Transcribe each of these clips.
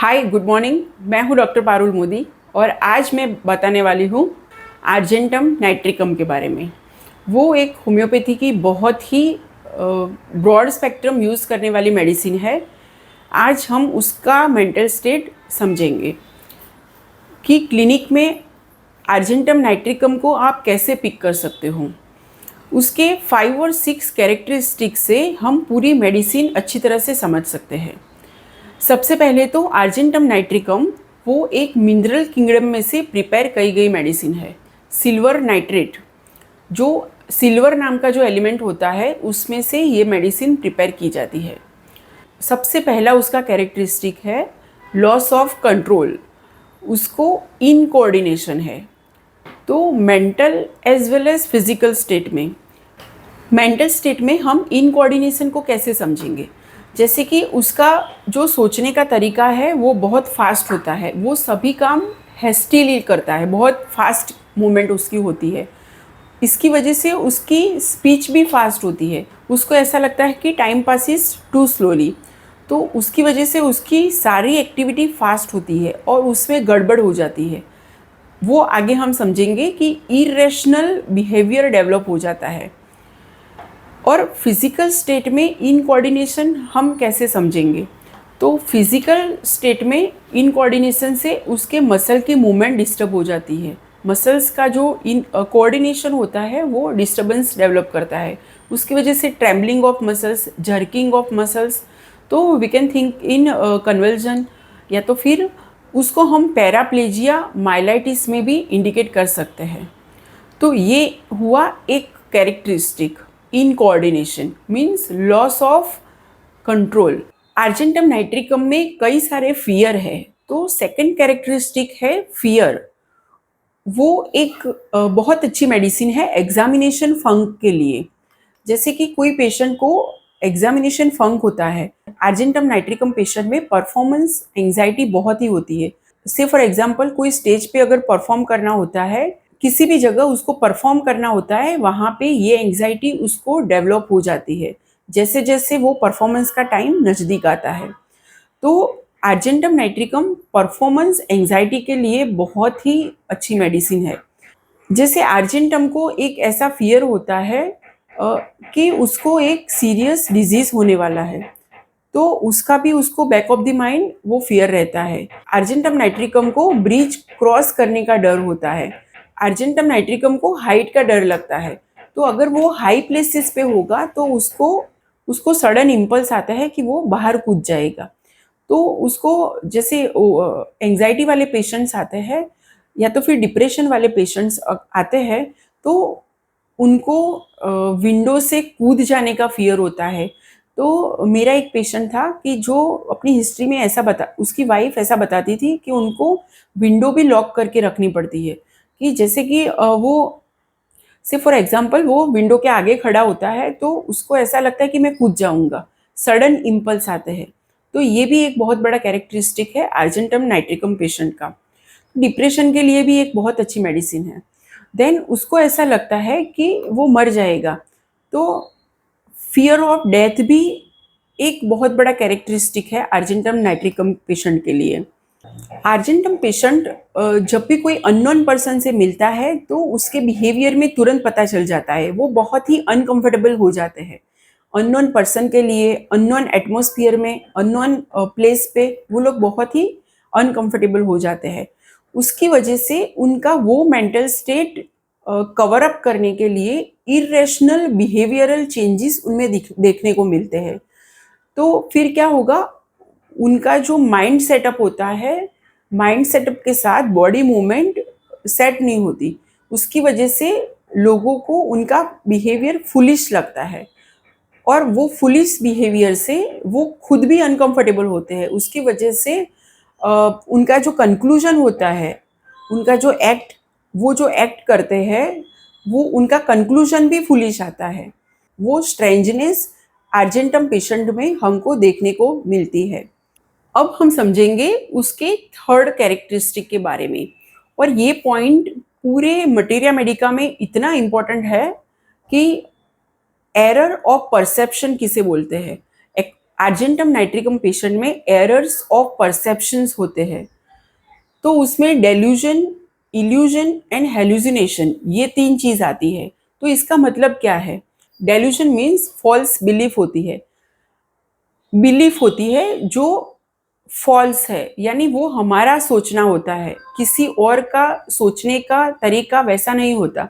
Hi good morning. मैं हूँ doctor Parul Modi और आज मैं बताने वाली हूँ आर्जेंटम नाइट्रिकम के बारे में। वो एक होम्योपैथी की बहुत ही ब्रॉड स्पेक्ट्रम यूज़ करने वाली मेडिसिन है। आज हम उसका मेंटल स्टेट समझेंगे कि क्लिनिक में आर्जेंटम नाइट्रिकम को आप कैसे पिक कर सकते हो। उसके 5 और 6 कैरेक्टरिस्टिक से हम पूरी मेडिसिन अच्छी तरह से समझ सकते हैं। सबसे पहले तो आर्जेंटम नाइट्रिकम वो एक मिनरल किंगडम में से प्रिपेयर की गई मेडिसिन है। सिल्वर नाइट्रेट, जो सिल्वर नाम का जो एलिमेंट होता है उसमें से ये मेडिसिन प्रिपेयर की जाती है। सबसे पहला उसका कैरेक्टरिस्टिक है लॉस ऑफ कंट्रोल। उसको इनकोऑर्डिनेशन है। तो mental as well as physical state में हम इनकोऑर्डिनेशन को कैसे समझेंगे। जैसे कि उसका जो सोचने का तरीका है वो बहुत फास्ट होता है, वो सभी काम हेस्टीली करता है, बहुत फास्ट मूवमेंट उसकी होती है। इसकी वजह से उसकी स्पीच भी फास्ट होती है। उसको ऐसा लगता है कि time pass is too slowly. तो उसकी वजह से उसकी सारी एक्टिविटी फास्ट होती है और उसमें गड़बड़ हो जाती है। वो आगे हम समझेंगे कि इरेशनल बिहेवियर डेवलप हो जाता है। और फिज़िकल स्टेट में इनकोऑर्डिनेशन हम कैसे समझेंगे। तो फिज़िकल स्टेट में इनकोऑर्डिनेशन से उसके मसल की मूवमेंट डिस्टर्ब हो जाती है। मसल्स का जो कोऑर्डिनेशन होता है वो डिस्टर्बेंस डेवलप करता है। उसकी वजह से trembling of muscles, jerking of muscles, तो we can think in convulsion, या तो फिर उसको हम पैराप्लेजिया माइलाइटिस में भी इंडिकेट कर सकते हैं। तो ये हुआ एक characteristic. Incoordination means loss of control. Argentum nitricum में कई सारे फियर है। तो सेकंड कैरेक्टरिस्टिक है फियर। वो एक बहुत अच्छी मेडिसिन है एग्जामिनेशन फंक के लिए। जैसे कि कोई पेशेंट को एग्जामिनेशन फंक होता है, आर्जेंटम नाइट्रिकम पेशेंट में परफॉर्मेंस एंजाइटी बहुत ही होती है। से फॉर एग्जांपल कोई स्टेज पे अगर परफॉर्म करना होता है, किसी भी जगह उसको परफॉर्म करना होता है, वहाँ पे ये एंजाइटी उसको डेवलप हो जाती है जैसे जैसे वो परफॉर्मेंस का टाइम नज़दीक आता है। तो आर्जेंटम नाइट्रिकम परफॉर्मेंस एंजाइटी के लिए बहुत ही अच्छी मेडिसिन है। जैसे आर्जेंटम को एक ऐसा फियर होता है कि उसको एक सीरियस डिजीज होने वाला है, तो उसका भी उसको बैक ऑफ द माइंड वो फियर रहता है। आर्जेंटम नाइट्रिकम को ब्रिज क्रॉस करने का डर होता है। आर्जेंटम नाइट्रिकम को हाइट का डर लगता है। तो अगर वो हाई प्लेसेस पे होगा तो उसको उसको सडन इम्पल्स आता है कि वो बाहर कूद जाएगा। तो उसको जैसे एंजाइटी वाले पेशेंट्स आते हैं या तो फिर डिप्रेशन वाले पेशेंट्स आते हैं, तो उनको विंडो से कूद जाने का फियर होता है। तो मेरा एक पेशेंट था कि जो अपनी हिस्ट्री में उसकी वाइफ ऐसा बताती थी कि उनको विंडो भी लॉक करके रखनी पड़ती है। कि जैसे कि वो से फॉर एग्जांपल वो विंडो के आगे खड़ा होता है तो उसको ऐसा लगता है कि मैं कूद जाऊंगा, सडन इम्पल्स आते हैं। तो ये भी एक बहुत बड़ा कैरेक्टरिस्टिक है आर्जेंटम नाइट्रिकम पेशेंट का। डिप्रेशन के लिए भी एक बहुत अच्छी मेडिसिन है। देन उसको ऐसा लगता है कि वो मर जाएगा, तो फियर ऑफ डेथ भी एक बहुत बड़ा कैरेक्टरिस्टिक है आर्जेंटम नाइट्रिकम पेशेंट के लिए। आर्जेंटम पेशेंट जब भी कोई अननोन पर्सन से मिलता है तो उसके बिहेवियर में तुरंत पता चल जाता है। वो बहुत ही अनकंफर्टेबल हो जाते हैं अननोन पर्सन के लिए। अननोन एटमॉस्फेयर में, अननोन प्लेस पे वो लोग बहुत ही अनकंफर्टेबल हो जाते हैं। उसकी वजह से उनका वो मेंटल स्टेट कवर अप करने के लिए इरेशनल बिहेवियरल चेंजेस उनमें देखने को मिलते हैं। तो फिर क्या होगा, उनका जो माइंड सेटअप होता है, माइंड सेटअप के साथ बॉडी मूवमेंट सेट नहीं होती। उसकी वजह से लोगों को उनका बिहेवियर फुलिश लगता है और वो फुलिश बिहेवियर से वो खुद भी अनकंफर्टेबल होते हैं। उसकी वजह से उनका जो कंक्लूजन होता है, उनका जो एक्ट, वो जो एक्ट करते हैं वो उनका कंक्लूजन भी फुलिश आता है। वो स्ट्रेंजनेस आर्जेंटम पेशेंट में हमको देखने को मिलती है। अब हम समझेंगे उसके थर्ड कैरेक्टरिस्टिक के बारे में। और ये पॉइंट पूरे मटेरिया मेडिका में इतना इम्पोर्टेंट है कि एरर ऑफ परसेप्शन किसे बोलते हैं। आर्जेंटम नाइट्रिकम पेशेंट में एरर्स ऑफ परसेप्शंस होते हैं, तो उसमें डेल्यूजन, इल्यूजन एंड हेलुसिनेशन, ये 3 चीज आती है। तो इसका मतलब क्या है? डेल्यूजन मीन्स फॉल्स बिलीफ होती है जो फॉल्स है, यानी वो हमारा सोचना होता है, किसी और का सोचने का तरीका वैसा नहीं होता।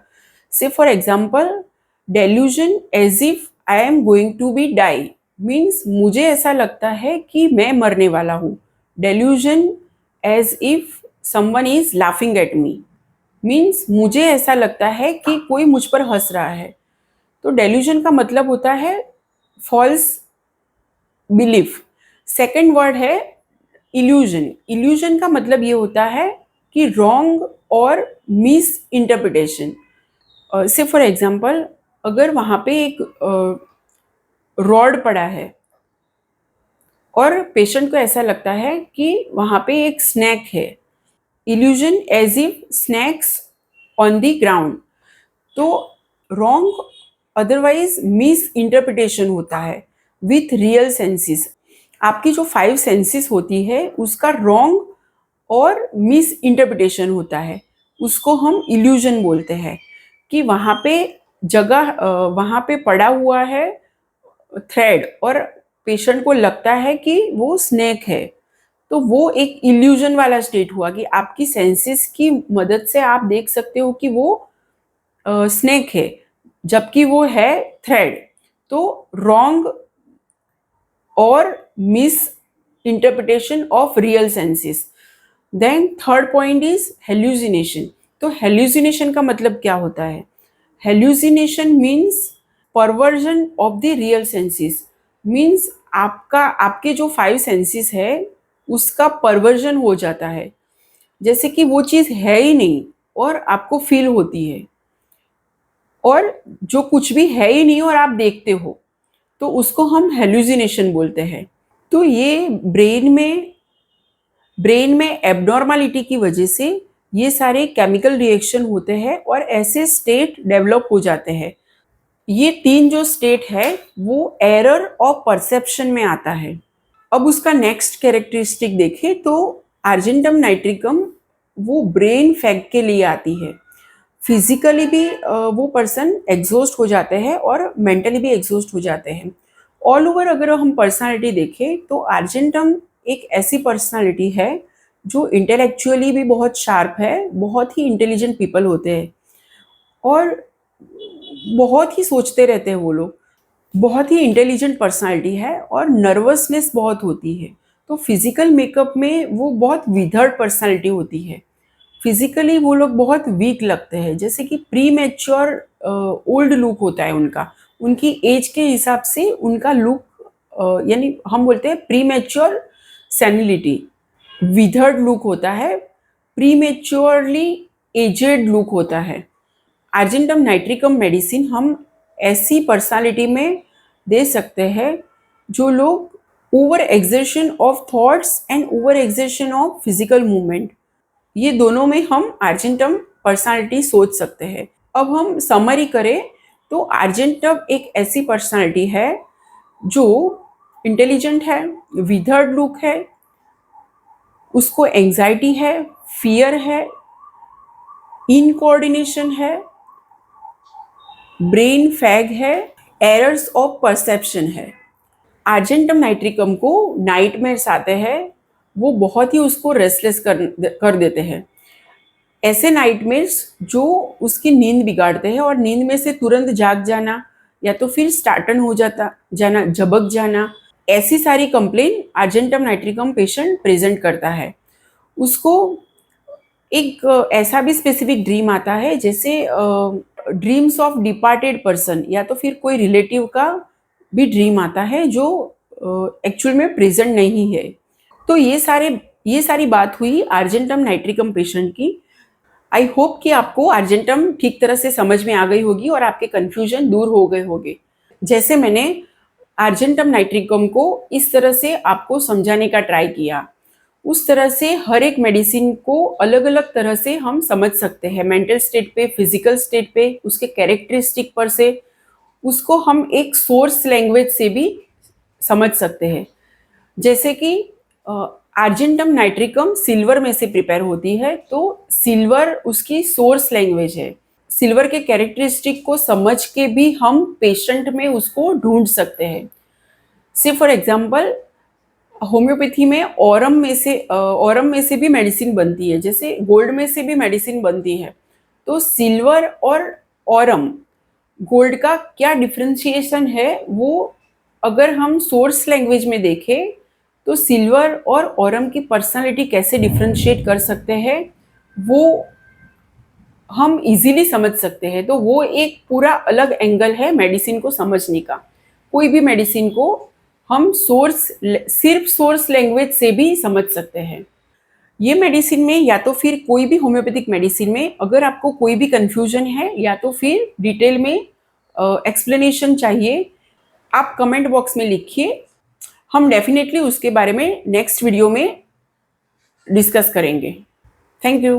Say for example, delusion as if I am going to be die means मुझे ऐसा लगता है कि मैं मरने वाला हूँ। Delusion as if someone is laughing at me means मुझे ऐसा लगता है कि कोई मुझ पर हंस रहा है। तो डेल्यूजन का मतलब होता है फॉल्स बिलीफ। सेकंड वर्ड है इल्यूजन। इल्यूजन का मतलब ये होता है कि रॉन्ग और मिस इंटरप्रिटेशन। से फॉर एग्जाम्पल, अगर वहाँ पे एक रॉड पड़ा है और पेशेंट को ऐसा लगता है कि वहाँ पे एक स्नैक है, illusion as if snakes on the ground, तो रॉन्ग अदरवाइज मिस इंटरप्रिटेशन होता है विथ रियल सेंसेस। आपकी जो 5 सेंसेस होती है उसका रॉन्ग और मिस इंटरप्रिटेशन होता है, उसको हम इल्यूजन बोलते हैं। कि वहाँ पे वहाँ पे पड़ा हुआ है थ्रेड और पेशेंट को लगता है कि वो स्नेक है, तो वो एक इल्यूजन वाला स्टेट हुआ कि आपकी सेंसेस की मदद से आप देख सकते हो कि वो स्नेक है जबकि वो है थ्रेड। तो रॉन्ग और misinterpretation of real senses. Then third point is hallucination. तो हेल्यूसिनेशन का मतलब क्या होता है? Hallucination means perversion of the real senses, means आपके जो 5 सेंसेस है उसका परवर्जन हो जाता है, जैसे कि वो चीज़ है ही नहीं और आपको फील होती है, और जो कुछ भी है ही नहीं और आप देखते हो, तो उसको हम हेल्यूसिनेशन बोलते हैं। तो ये ब्रेन में एबनॉर्मलिटी की वजह से ये सारे केमिकल रिएक्शन होते हैं और ऐसे स्टेट डेवलप हो जाते हैं। ये 3 जो स्टेट है वो एरर ऑफ परसेप्शन में आता है। अब उसका नेक्स्ट कैरेक्टरिस्टिक देखें तो आर्जेंटम नाइट्रिकम वो ब्रेन फैग के लिए आती है। फिजिकली भी वो पर्सन एग्जॉस्ट हो जाते हैं और मेंटली भी एग्जॉस्ट हो जाते हैं। ऑल ओवर अगर हम पर्सनालिटी देखें तो आर्जेंटम एक ऐसी पर्सनालिटी है जो इंटेलेक्चुअली भी बहुत शार्प है, बहुत ही इंटेलिजेंट पीपल होते हैं और बहुत ही सोचते रहते हैं वो लोग। बहुत ही इंटेलिजेंट पर्सनालिटी है और नर्वसनेस बहुत होती है। तो फिजिकल मेकअप में वो बहुत विथर्ड पर्सनालिटी होती है। फिजिकली वो लोग बहुत वीक लगते हैं, जैसे कि प्री मैच्योर ओल्ड लुक होता है उनका, उनकी एज के हिसाब से उनका लुक, यानी हम बोलते हैं प्री मैच्योर सेनिलिटी। विथर्ड लुक होता है, प्री मैच्योरली एजेड लुक होता है। आर्जेंटम नाइट्रिकम मेडिसिन हम ऐसी पर्सनालिटी में दे सकते हैं जो लोग over exertion of thoughts and over exertion of physical movement, ये दोनों में हम आर्जेंटम पर्सनालिटी सोच सकते हैं। अब हम समरी करें तो आर्जेंटम एक ऐसी पर्सनालिटी है जो इंटेलिजेंट है, विथर्ड लुक है, उसको एंजाइटी है, फियर है, इनकोऑर्डिनेशन है, ब्रेन फैग है, एरर्स ऑफ परसेप्शन है। आर्जेंटम नाइट्रिकम को नाइटमेयर्स आते हैं, वो बहुत ही उसको रेस्टलेस कर देते हैं। ऐसे नाइटमेयर्स जो उसकी नींद बिगाड़ते हैं और नींद में से तुरंत जाग जाना या तो फिर स्टार्टन हो जाना, झपक जाना, ऐसी सारी complain argentum nitricum patient present करता है। उसको एक ऐसा भी स्पेसिफिक ड्रीम आता है, जैसे ड्रीम्स ऑफ डिपार्टेड पर्सन या तो फिर कोई रिलेटिव का भी ड्रीम आता है जो एक्चुअल में प्रेजेंट नहीं है। तो ये सारी बात हुई आर्जेंटम नाइट्रिकम पेशेंट की। आई होप कि आपको आर्जेंटम ठीक तरह से समझ में आ गई होगी और आपके कंफ्यूजन दूर हो गए होंगे। जैसे मैंने आर्जेंटम नाइट्रिकम को इस तरह से आपको समझाने का ट्राई किया, उस तरह से हर एक मेडिसिन को अलग अलग तरह से हम समझ सकते हैं, मेंटल स्टेट पे, फिजिकल स्टेट पे, उसके कैरेक्टरिस्टिक पर से। उसको हम एक सोर्स लैंग्वेज से भी समझ सकते हैं। जैसे कि आर्जेंटम नाइट्रिकम सिल्वर में से प्रिपेयर होती है, तो सिल्वर उसकी सोर्स लैंग्वेज है। सिल्वर के कैरेक्टरिस्टिक को समझ के भी हम पेशेंट में उसको ढूंढ सकते हैं। से फॉर एग्जांपल होम्योपैथी में औरम में से भी मेडिसिन बनती है, जैसे गोल्ड में से भी मेडिसिन बनती है। तो सिल्वर और औरम, गोल्ड का क्या डिफरेंशिएशन है, वो अगर हम सोर्स लैंग्वेज में देखें तो सिल्वर और औरम की पर्सनालिटी कैसे डिफरेंशिएट कर सकते हैं, वो हम इजीली समझ सकते हैं। तो वो एक पूरा अलग एंगल है मेडिसिन को समझने का। कोई भी मेडिसिन को हम सिर्फ सोर्स लैंग्वेज से भी समझ सकते हैं। ये मेडिसिन में या तो फिर कोई भी होम्योपैथिक मेडिसिन में अगर आपको कोई भी कंफ्यूजन है या तो फिर डिटेल में एक्सप्लेनेशन चाहिए, आप कमेंट बॉक्स में लिखिए। हम डेफिनेटली उसके बारे में नेक्स्ट वीडियो में डिस्कस करेंगे। Thank you.